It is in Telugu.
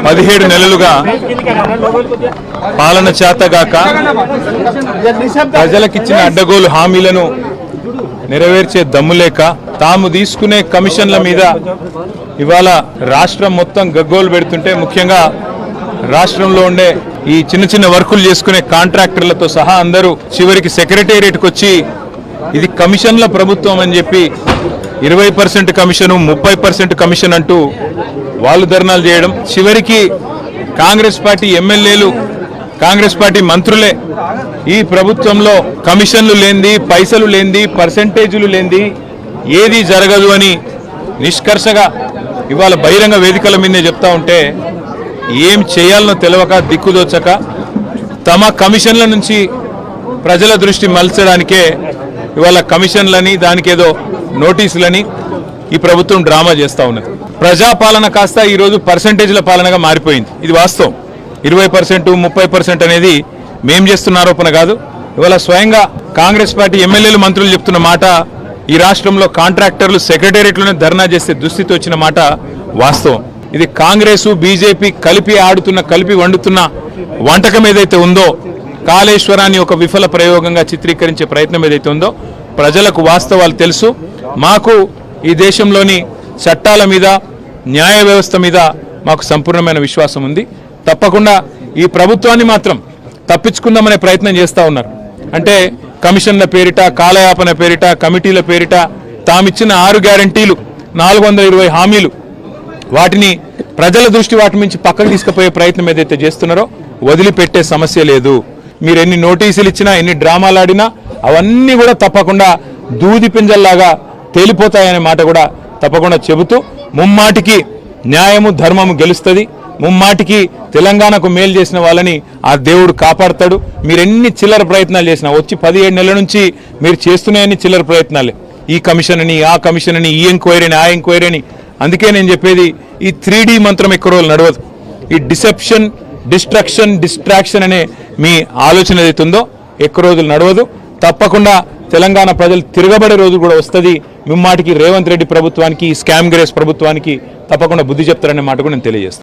17 నెలలుగా పాలన చేతగాక ప్రజలకిచ్చిన అడ్డగోలు హామీలను నెరవేర్చే దమ్ము లేక తాము తీసుకునే కమిషన్ల మీద ఇవాళ రాష్ట్రం మొత్తం గగ్గోలు పెడుతుంటే, ముఖ్యంగా రాష్ట్రంలో ఉండే ఈ చిన్న చిన్న వర్కులు చేసుకునే కాంట్రాక్టర్లతో సహా అందరూ చివరికి సెక్రటేరియట్కి వచ్చి ఇది కమిషన్ల ప్రభుత్వం అని చెప్పి 20% కమిషను 30% కమిషన్ అంటూ వాళ్ళు ధర్నాలు చేయడం, చివరికి కాంగ్రెస్ పార్టీ ఎమ్మెల్యేలు కాంగ్రెస్ పార్టీ మంత్రులే ఈ ప్రభుత్వంలో కమిషన్లు లేనిది, పైసలు లేనిది, పర్సెంటేజీలు లేనిది ఏది జరగదు అని నిష్కర్షగా ఇవాళ బహిరంగ వేదికల మీదే చెప్తా ఉంటే ఏం చేయాలనో తెలియక దిక్కుదోచక తమ కమిషన్ల నుంచి ప్రజల దృష్టి మలచడానికే ఇవాళ కమిషన్లని దానికేదో నోటీసులని ఈ ప్రభుత్వం డ్రామా చేస్తూ ఉన్నది. ప్రజాపాలన కాస్త ఈరోజు పర్సెంటేజ్ల పాలనగా మారిపోయింది. ఇది వాస్తవం. 20%, 30% అనేది మేం చేస్తున్న ఆరోపణ కాదు. ఇవాళ స్వయంగా కాంగ్రెస్ పార్టీ ఎమ్మెల్యేలు మంత్రులు చెప్తున్న మాట, ఈ రాష్ట్రంలో కాంట్రాక్టర్లు సెక్రటేరియట్లోనే ధర్నా చేసే దుస్థితి వచ్చిన మాట వాస్తవం. ఇది కాంగ్రెస్ బీజేపీ కలిపి వండుతున్న వంటకం ఏదైతే ఉందో, కాళేశ్వరాన్ని ఒక విఫల ప్రయోగంగా చిత్రీకరించే ప్రయత్నం ఏదైతే ఉందో, ప్రజలకు వాస్తవాలు తెలుసు. మాకు ఈ దేశంలోని చట్టాల మీద, న్యాయ వ్యవస్థ మీద మాకు సంపూర్ణమైన విశ్వాసం ఉంది. తప్పకుండా ఈ ప్రభుత్వాన్ని మాత్రం తప్పించుకుందామనే ప్రయత్నం చేస్తూ ఉన్నారు. అంటే కమిషన్ల పేరిట, కాలయాపన పేరిట, కమిటీల పేరిట తామిచ్చిన 6 గ్యారంటీలు, 420 హామీలు, వాటిని ప్రజల దృష్టి వాటి నుంచి పక్కకు తీసుకుపోయే ప్రయత్నం ఏదైతే చేస్తున్నారో వదిలిపెట్టే సమస్య లేదు. మీరు ఎన్ని నోటీసులు ఇచ్చినా, ఎన్ని డ్రామాలు ఆడినా అవన్నీ కూడా తప్పకుండా దూది పింజల్లాగా తేలిపోతాయనే మాట కూడా తప్పకుండా చెబుతూ, ముమ్మాటికి న్యాయము ధర్మము గెలుస్తుంది. ముమ్మాటికి తెలంగాణకు మేలు చేసిన వాళ్ళని ఆ దేవుడు కాపాడతాడు. మీరు ఎన్ని చిల్లర ప్రయత్నాలు చేసినా, వచ్చి 17 నెలల నుంచి మీరు చేస్తున్నాయని చిల్లర ప్రయత్నాలే. ఈ కమిషన్ అని, ఆ కమిషన్ అని, ఈ ఎంక్వైరీ అని, ఆ ఎంక్వైరీ అని. అందుకే నేను చెప్పేది, ఈ 3D మంత్రం ఎక్కువ రోజులు నడవదు. ఈ డిసెప్షన్, డిస్ట్రాక్షన్ అనే మీ ఆలోచన ఏదైతే ఉందో ఎక్కువ రోజులు నడవదు. తప్పకుండా తెలంగాణ ప్రజలు తిరగబడే రోజు కూడా వస్తుంది. మిమ్మాటికి రేవంత్ రెడ్డి ప్రభుత్వానికి, స్కామ్ గ్రేస్ ప్రభుత్వానికి తప్పకుండా బుద్ధి చెప్తారనే మాట కూడా నేను తెలియజేస్తాను.